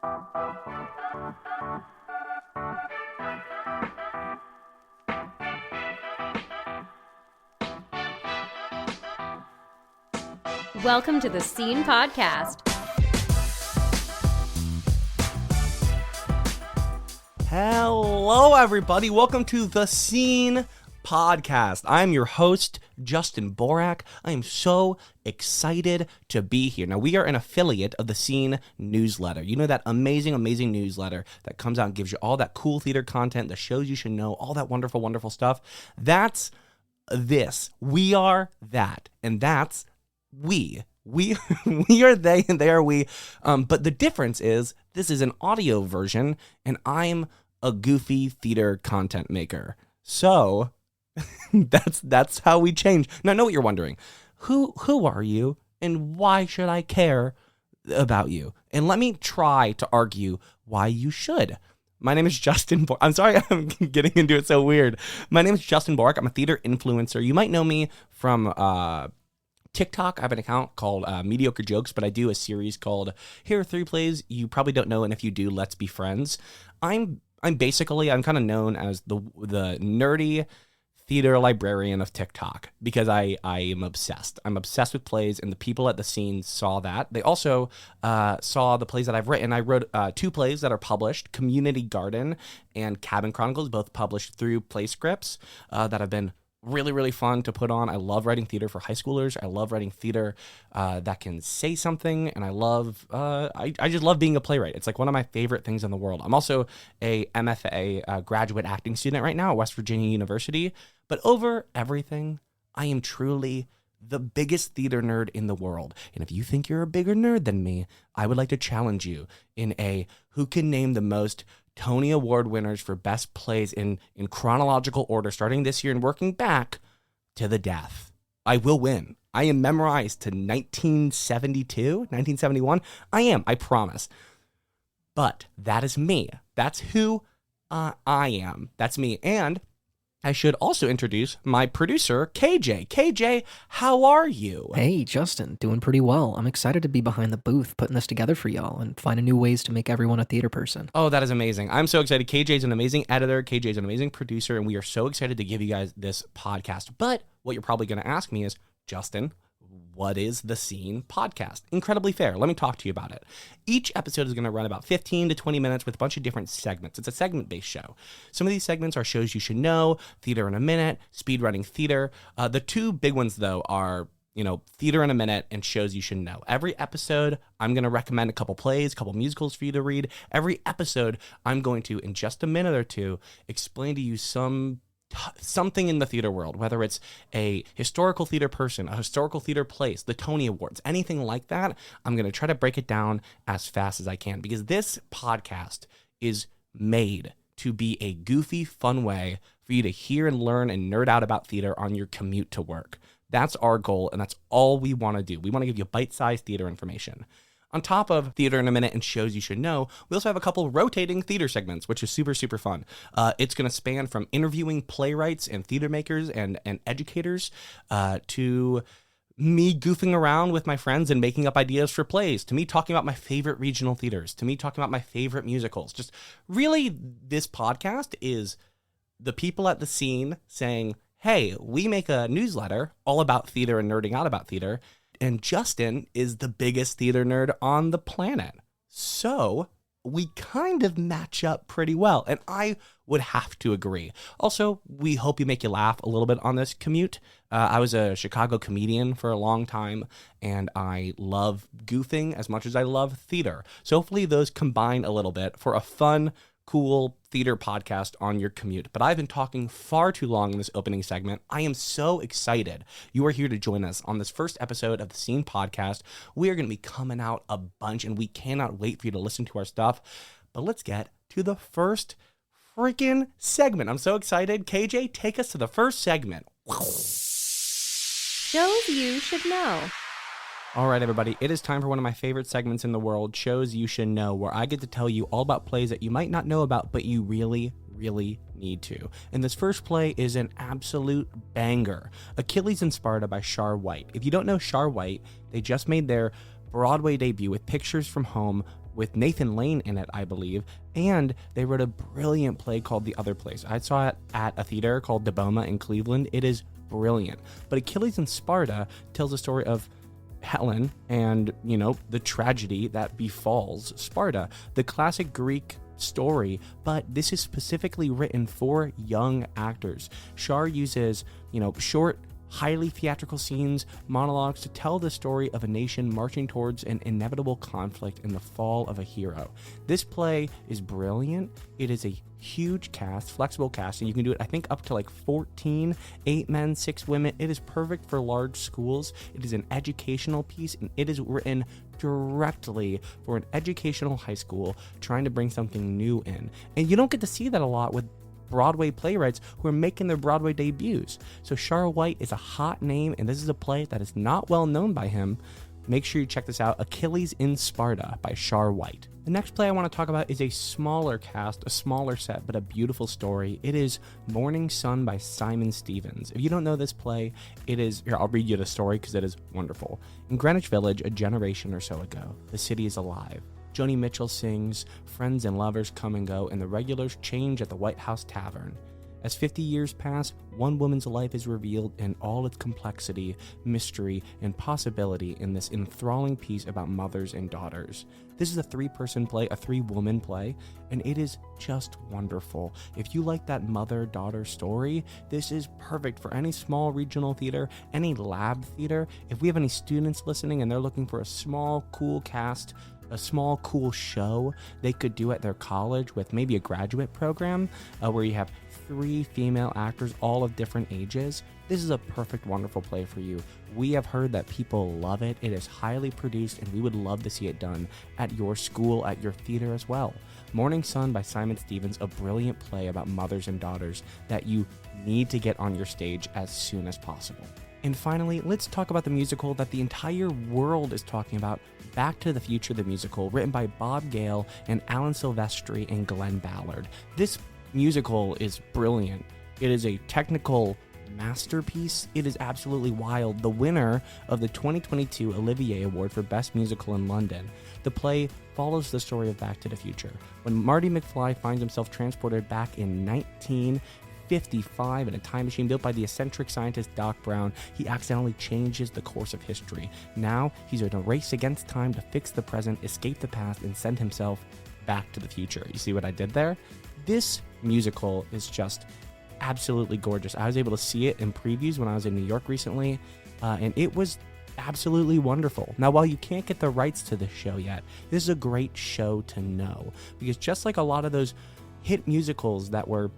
Welcome to the Scene Podcast. Hello, everybody. Welcome to the Scene Podcast. I'm your host, Justin Borak. I am so excited to be here. Now, we are an affiliate of the Scene newsletter. You know, that amazing newsletter that comes out and gives you all that cool theater content, the shows you should know, all that wonderful stuff. That's this. We are that. And that's we are they and they are we. But the difference is this is an audio version and I'm a goofy theater content maker. So that's how we change. Now I know what you're wondering. Who are you and why should I care about you? And let me try to argue why you should. My name is Justin Borak. I'm sorry I'm getting into it so weird. My name is Justin Borak. I'm a theater influencer. You might know me from TikTok. I have an account called Mediocre Jokes, but I do a series called Here Are 3 Plays You Probably Don't Know, and if you do, let's be friends. I'm kind of known as the nerdy theater librarian of TikTok because I am obsessed. I'm obsessed with plays, and the people at the Scene saw that. They also saw the plays that I've written. I wrote 2 plays that are published, Community Garden and Cabin Chronicles, both published through Play Scripts that have been really fun to put on. I love writing theater for high schoolers. I love writing theater that can say something, and I just love being a playwright. It's like one of my favorite things in the world. I'm also a MFA graduate acting student right now at West Virginia University, but over everything, I am truly the biggest theater nerd in the world. And if you think you're a bigger nerd than me, I would like to challenge you in a who can name the most Tony Award winners for best plays in chronological order, starting this year and working back to the death. I will win. I am memorized to 1972, 1971. I promise. But that is me. That's who I am. That's me. And I should also introduce my producer, KJ. KJ, how are you? Hey, Justin, doing pretty well. I'm excited to be behind the booth putting this together for y'all and finding new ways to make everyone a theater person. Oh, that is amazing. I'm so excited. KJ's an amazing editor. KJ's an amazing producer, and we are so excited to give you guys this podcast. But what you're probably going to ask me is, Justin, what is the Scene Podcast? Incredibly fair. Let me talk to you about it. Each episode is going to run about 15 to 20 minutes with a bunch of different segments. It's a segment-based show. Some of these segments are shows you should know, Theater in a Minute, Speedrunning Theater. The 2 big ones, though, are Theater in a Minute and shows you should know. Every episode, I'm going to recommend a couple plays, a couple musicals for you to read. Every episode, I'm going to, in just a minute or two, explain to you something in the theater world, whether it's a historical theater person, a historical theater place, the Tony Awards, anything like that. I'm going to try to break it down as fast as I can because this podcast is made to be a goofy, fun way for you to hear and learn and nerd out about theater on your commute to work. That's our goal, and that's all we want to do. We want to give you bite-sized theater information. On top of Theater in a Minute and shows you should know, we also have a couple rotating theater segments, which is super fun. It's going to span from interviewing playwrights and theater makers and educators to me goofing around with my friends and making up ideas for plays, to me talking about my favorite regional theaters, to me talking about my favorite musicals. Just really, this podcast is the people at the Scene saying, hey, we make a newsletter all about theater and nerding out about theater. And Justin is the biggest theater nerd on the planet. So we kind of match up pretty well. And I would have to agree. Also, we hope you make you laugh a little bit on this commute. I was a Chicago comedian for a long time, and I love goofing as much as I love theater. So hopefully those combine a little bit for a fun, cool theater podcast on your commute. But I've been talking far too long in this opening segment. I am so excited you are here to join us on this first episode of the Scene Podcast. We are going to be coming out a bunch, and we cannot wait for you to listen to our stuff. But let's get to the first freaking segment. I'm so excited. KJ, take us to the first segment. Shows you should know. All right, everybody, it is time for one of my favorite segments in the world, Shows You Should Know, where I get to tell you all about plays that you might not know about, but you really need to. And this first play is an absolute banger, Achilles and Sparta by Char White. If you don't know Char White, they just made their Broadway debut with Pictures from Home with Nathan Lane in it, I believe, and they wrote a brilliant play called The Other Place. I saw it at a theater called DeBoma in Cleveland. It is brilliant. But Achilles in Sparta tells the story of Helen and, the tragedy that befalls Sparta, the classic Greek story, but this is specifically written for young actors. Shar uses, short, highly theatrical scenes, monologues to tell the story of a nation marching towards an inevitable conflict in the fall of a hero. This play is brilliant. It is a huge cast, flexible cast, and you can do it, I think, up to like 14, 8 men, 6 women. It is perfect for large schools. It is an educational piece, and it is written directly for an educational high school trying to bring something new in. And you don't get to see that a lot with Broadway playwrights who are making their Broadway debuts. So Shar White is a hot name, and this is a play that is not well known by him. Make sure you check this out, Achilles in Sparta by Shar White. The next play I want to talk about is a smaller cast, a smaller set, but a beautiful story. It is Morning Sun by Simon Stevens. If you don't know this play, it is, here, I'll read you the story because it is wonderful. In Greenwich Village, a generation or so ago, the city is alive. Joni Mitchell sings, friends and lovers come and go, and the regulars change at the White House Tavern. As 50 years pass, one woman's life is revealed in all its complexity, mystery, and possibility in this enthralling piece about mothers and daughters. This is a 3-person play, a 3-woman play, and it is just wonderful. If you like that mother-daughter story, this is perfect for any small regional theater, any lab theater. If we have any students listening and they're looking for a small, cool cast, a small, cool show they could do at their college with maybe a graduate program where you have 3 female actors, all of different ages, this is a perfect, wonderful play for you. We have heard that people love it. It is highly produced, and we would love to see it done at your school, at your theater as well. Morning Sun by Simon Stevens, a brilliant play about mothers and daughters that you need to get on your stage as soon as possible. And finally, let's talk about the musical that the entire world is talking about, Back to the Future, the musical, written by Bob Gale and Alan Silvestri and Glenn Ballard. This musical is brilliant. It is a technical masterpiece. It is absolutely wild. The winner of the 2022 Olivier Award for Best Musical in London. The play follows the story of Back to the Future, when Marty McFly finds himself transported back in 1955 in a time machine built by the eccentric scientist Doc Brown. He accidentally changes the course of history. Now he's in a race against time to fix the present, escape the past, and send himself back to the future. You see what I did there? This musical is just absolutely gorgeous. I was able to see it in previews when I was in New York recently, and it was absolutely wonderful. Now, while you can't get the rights to this show yet, this is a great show to know, because just like a lot of those hit musicals that were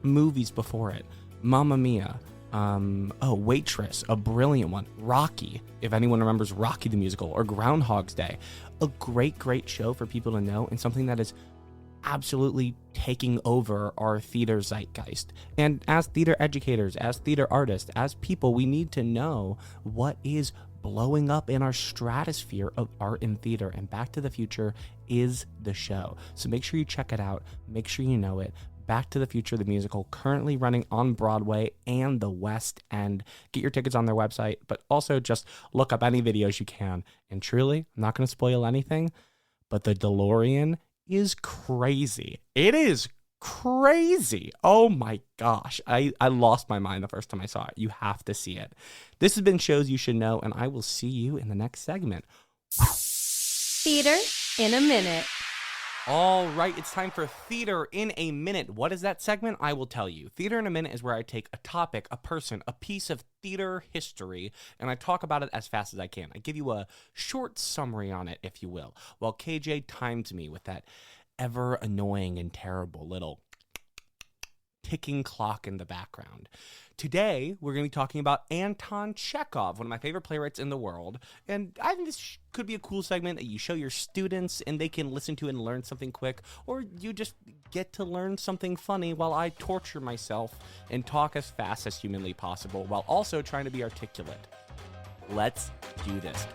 movies before it, Mamma Mia, Waitress, a brilliant one, Rocky, if anyone remembers Rocky the musical, or Groundhog's Day, a great show for people to know, and something that is absolutely taking over our theater zeitgeist. And as theater educators, as theater artists, as people, we need to know what is blowing up in our stratosphere of art and theater, and Back to the Future is the show. So make sure you check it out. Make sure you know it. Back to the Future, the musical, currently running on Broadway and the West End. Get your tickets on their website, but also just look up any videos you can. And truly, I'm not going to spoil anything, but the DeLorean is crazy. It is crazy. Oh my gosh. I lost my mind the first time I saw it. You have to see it. This has been Shows You Should Know, and I will see you in the next segment. Theater in a minute. All right, it's time for Theater in a Minute. What is that segment? I will tell you. Theater in a Minute is where I take a topic, a person, a piece of theater history, and I talk about it as fast as I can. I give you a short summary on it, if you will, while KJ times me with that ever annoying and terrible little ticking clock in the background. Today, we're going to be talking about Anton Chekov, one of my favorite playwrights in the world. And I think this could be a cool segment that you show your students and they can listen to and learn something quick. Or you just get to learn something funny while I torture myself and talk as fast as humanly possible while also trying to be articulate. Let's do this.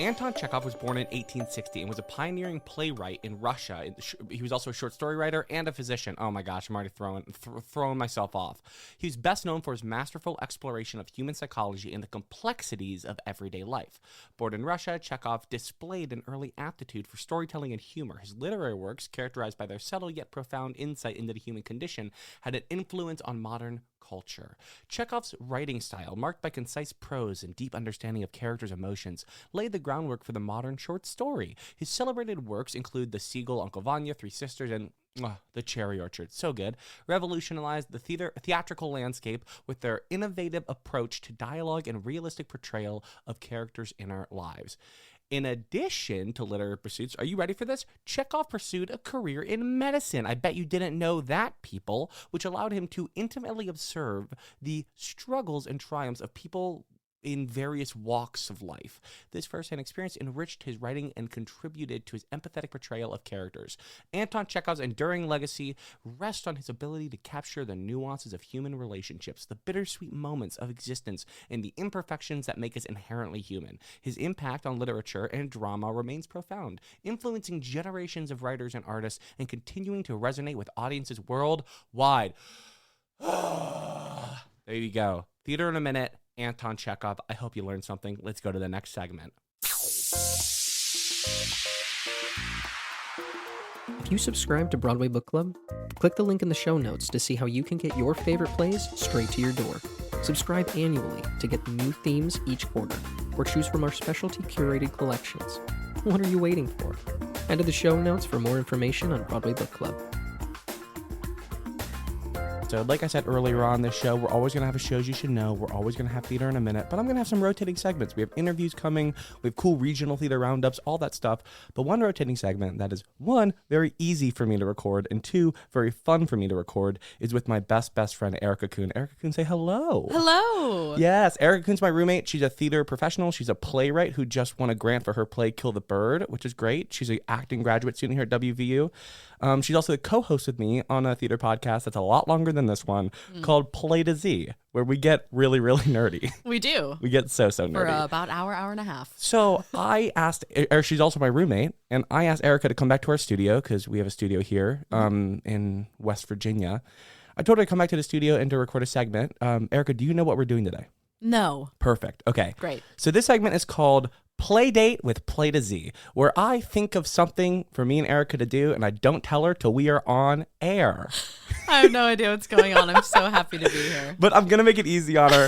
Anton Chekov was born in 1860 and was a pioneering playwright in Russia. He was also a short story writer and a physician. Oh my gosh, I'm already throwing myself off. He was best known for his masterful exploration of human psychology and the complexities of everyday life. Born in Russia, Chekov displayed an early aptitude for storytelling and humor. His literary works, characterized by their subtle yet profound insight into the human condition, had an influence on modern culture. Chekov's writing style, marked by concise prose and deep understanding of characters' emotions, laid the groundwork for the modern short story. His celebrated works include The Seagull, Uncle Vanya, Three Sisters, and The Cherry Orchard. So good. Revolutionized the theatrical landscape with their innovative approach to dialogue and realistic portrayal of characters' inner lives. In addition to literary pursuits, are you ready for this? Chekov pursued a career in medicine. I bet you didn't know that, people, which allowed him to intimately observe the struggles and triumphs of people in various walks of life. This firsthand experience enriched his writing and contributed to his empathetic portrayal of characters. Anton Chekov's enduring legacy rests on his ability to capture the nuances of human relationships, the bittersweet moments of existence, and the imperfections that make us inherently human. His impact on literature and drama remains profound, influencing generations of writers and artists and continuing to resonate with audiences worldwide. There you go. Theater in a minute. Anton Chekov. I hope you learned something. Let's go to the next segment. If you subscribe to Broadway Book Club, click the link in the show notes to see how you can get your favorite plays straight to your door. Subscribe annually to get new themes each quarter, or choose from our specialty curated collections. What are you waiting for? Head to the show notes for more information on Broadway Book Club. So like I said earlier on this show, we're always going to have a shows you should know. We're always going to have theater in a minute, but I'm going to have some rotating segments. We have interviews coming. We have cool regional theater roundups, all that stuff. But one rotating segment that is, one, very easy for me to record, and two, very fun for me to record, is with my best friend, Erika Kuhn. Erika Kuhn, say hello. Hello. Yes, Erika Kuhn's my roommate. She's a theater professional. She's a playwright who just won a grant for her play Kill the Bird, which is great. She's an acting graduate student here at WVU. She's also the co-host with me on a theater podcast that's a lot longer than this one called Play to Z, where we get really, really nerdy. We do. We get so nerdy. For about hour and a half. So I asked, she's also my roommate, and I asked Erika to come back to our studio because we have a studio here in West Virginia. I told her to come back to the studio and to record a segment. Erika, do you know what we're doing today? No. Perfect. Okay. Great. So this segment is called Play Date with Play to Z, where I think of something for me and Erika to do, and I don't tell her till we are on air. I have no idea what's going on. I'm so happy to be here. But I'm going to make it easy on her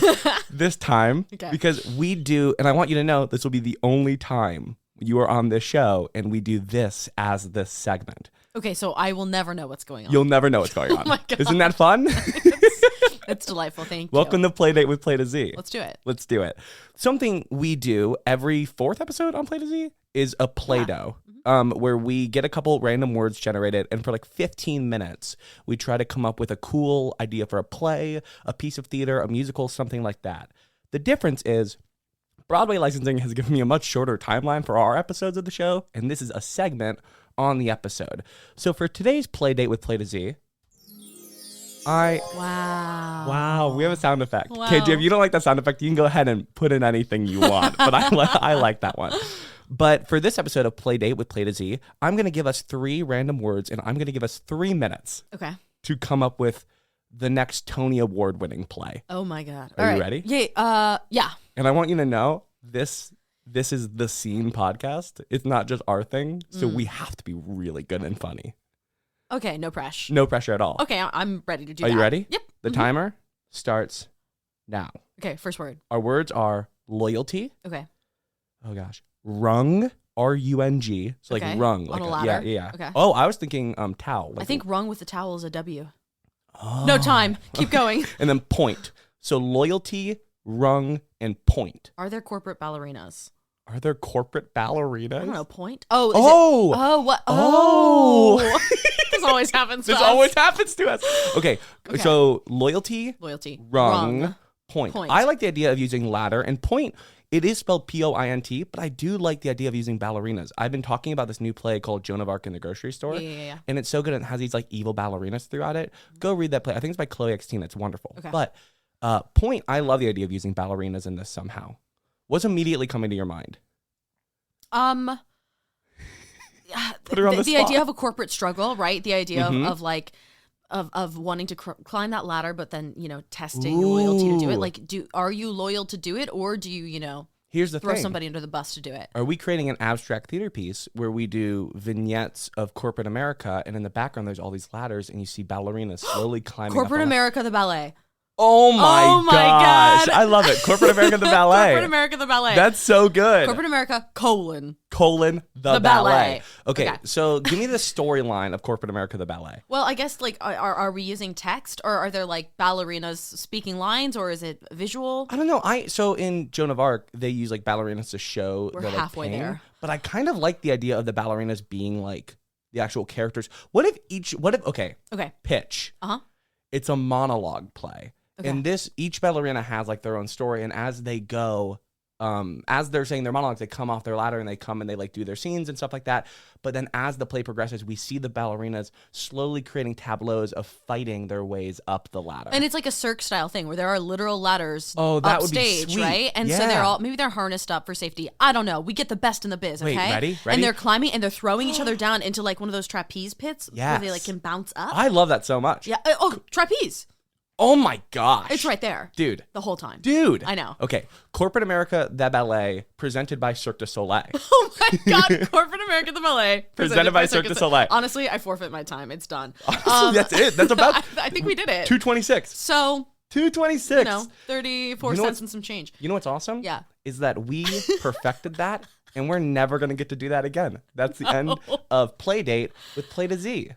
this time Okay. because we do, and I want you to know this will be the only time you are on this show and we do this as this segment. Okay, so I will never know what's going on. You'll never know what's going on. Oh my God. Isn't that fun? It's delightful. Thank you. Welcome to Play Date with Play to Z. Let's do it. Let's do it. Something we do every fourth episode on Play to Z is a Play-Doh, where we get a couple random words generated, and for like 15 minutes, we try to come up with a cool idea for a play, a piece of theater, a musical, something like that. The difference is Broadway licensing has given me a much shorter timeline for our episodes of the show, and this is a segment on the episode. So for today's Play Date with Play to Z, Wow, we have a sound effect. Wow. Okay, if you don't like that sound effect, you can go ahead and put in anything you want, but I like that one. But for this episode of Play Date with Play to Z, I'm going to give us 3 random words, and I'm going to give us 3 minutes Okay. to come up with the next Tony Award winning play. Oh my God. Are you ready? Yeah. Yeah. And I want you to know this is the Scene podcast. It's not just our thing, so we have to be really good and funny. Okay. No pressure. No pressure at all. Okay. I'm ready to do Are that. you ready? Yep. The timer starts now. Okay. First word. Our words are loyalty. Okay. Oh gosh. Rung. R-U-N-G. So like Okay. rung. On Like a ladder? Yeah. Okay. Oh, I was thinking towel. I Like, think rung with the towel is a W. oh. No time. Keep going. And then point. So loyalty, rung, and point. Are there corporate ballerinas? Are there corporate ballerinas? I don't know. Point? Oh. What? Oh. This always happens to This us. always happens to us. Okay. Okay. So loyalty, Loyalty. rung, point. Point. I like the idea of using ladder and point. It is spelled P-O-I-N-T, but I do like the idea of using ballerinas. I've been talking about this new play called Joan of Arc in the Grocery Store. Yeah. And it's so good. It has these like evil ballerinas throughout it. Go read that play. I think it's by Chloe X. It's wonderful. Okay. But point, I love the idea of using ballerinas in this somehow. What's immediately coming to your mind? Put her on the the spot. idea of a corporate struggle, right? The idea of like of wanting to climb that ladder, but then testing your loyalty to do it. Ooh. Like, are you loyal to do it, or do you Here's the throw thing. somebody under the bus to do it? Are we creating an abstract theater piece where we do vignettes of corporate America, and in the background there's all these ladders, and you see ballerinas slowly climbing up Corporate the America, the ballet. Oh my gosh. God. I love it. Corporate America the ballet. Corporate America, the ballet. That's so good. Corporate America, colon The ballet. Okay, Okay. so give me the storyline of Corporate America the ballet. Well, I guess like are we using text, or are there like ballerinas speaking lines, or is it visual? I don't know. So in Joan of Arc, they use like ballerinas to show We're their like, halfway pain. there. But I kind of like the idea of the ballerinas being like the actual characters. Okay, Okay. pitch. Uh-huh. It's a monologue play. Okay. And each ballerina has like their own story, and as they go, as they're saying their monologues, they come off their ladder and they come and they like do their scenes and stuff like that. But then as the play progresses, we see the ballerinas slowly creating tableaus of fighting their ways up the ladder. And it's like a Cirque style thing where there are literal ladders Oh, that would be upstage, sweet. right? And so Yeah. maybe they're harnessed up for safety. I don't know. We get the best in the biz, okay? Wait, ready? And they're climbing and they're throwing each other down into like one of those trapeze pits where they Yes. like can bounce up. I love that so much. Yeah. Oh, trapeze. Oh my gosh. It's right there. Dude. The whole time. Dude. I know. Okay. Corporate America, the ballet, presented by Cirque du Soleil. Oh my God. Corporate America, the ballet. Presented by Cirque du Soleil. Honestly, I forfeit my time. It's done. That's it. That's about I think we did it. 226. So, 226. 34 You know cents what's- and some change. You know what's awesome? Yeah. Is that we perfected that, and we're never going to get to do that again. That's the end of Playdate with Play to Z.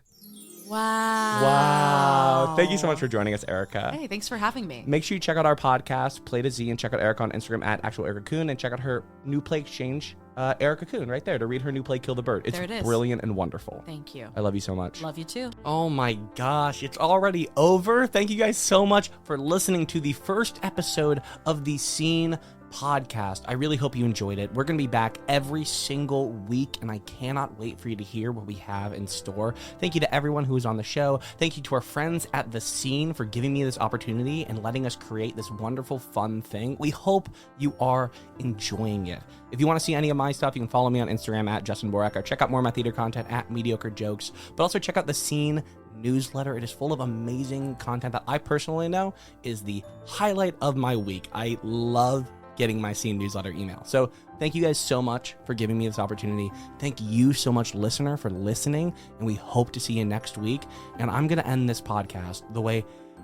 Wow. Wow. Thank you so much for joining us, Erika. Hey, thanks for having me. Make sure you check out our podcast, Play to Z, and check out Erika on Instagram at actual Erika Kuhn, and check out her new play exchange, Erika Kuhn, right there, to read her new play, Kill the Bird. It's There it is. brilliant and wonderful. Thank you. I love you so much. Love you too. Oh my gosh, it's already over. Thank you guys so much for listening to the first episode of the Scene podcast. I really hope you enjoyed it. We're going to be back every single week, and I cannot wait for you to hear what we have in store. Thank you to everyone who was on the show. Thank you to our friends at The Scene for giving me this opportunity and letting us create this wonderful, fun thing. We hope you are enjoying it. If you want to see any of my stuff, you can follow me on Instagram at Justin Borak, or check out more of my theater content at Mediocre Jokes, but also check out The Scene newsletter. It is full of amazing content that I personally know is the highlight of my week. I love getting my Scene newsletter email. So thank you guys so much for giving me this opportunity. Thank you so much, listener, for listening, and we hope to see you next week. And I'm going to end this podcast the way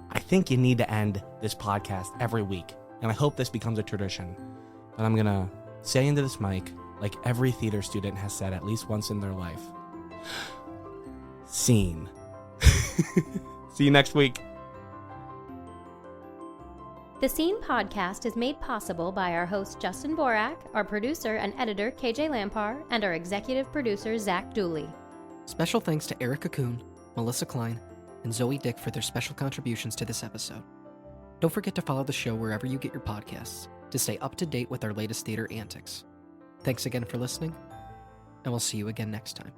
I think you need to end this podcast every week. And I hope this becomes a tradition. And I'm going to say into this mic, like every theater student has said at least once in their life, Scene. See you next week. The Scene podcast is made possible by our host Justin Borak, our producer and editor KJ Lampar, and our executive producer Zach Dooley. Special thanks to Erika Kuhn, Melissa Klein, and Zoe Dick for their special contributions to this episode. Don't forget to follow the show wherever you get your podcasts to stay up to date with our latest theater antics. Thanks again for listening, and we'll see you again next time.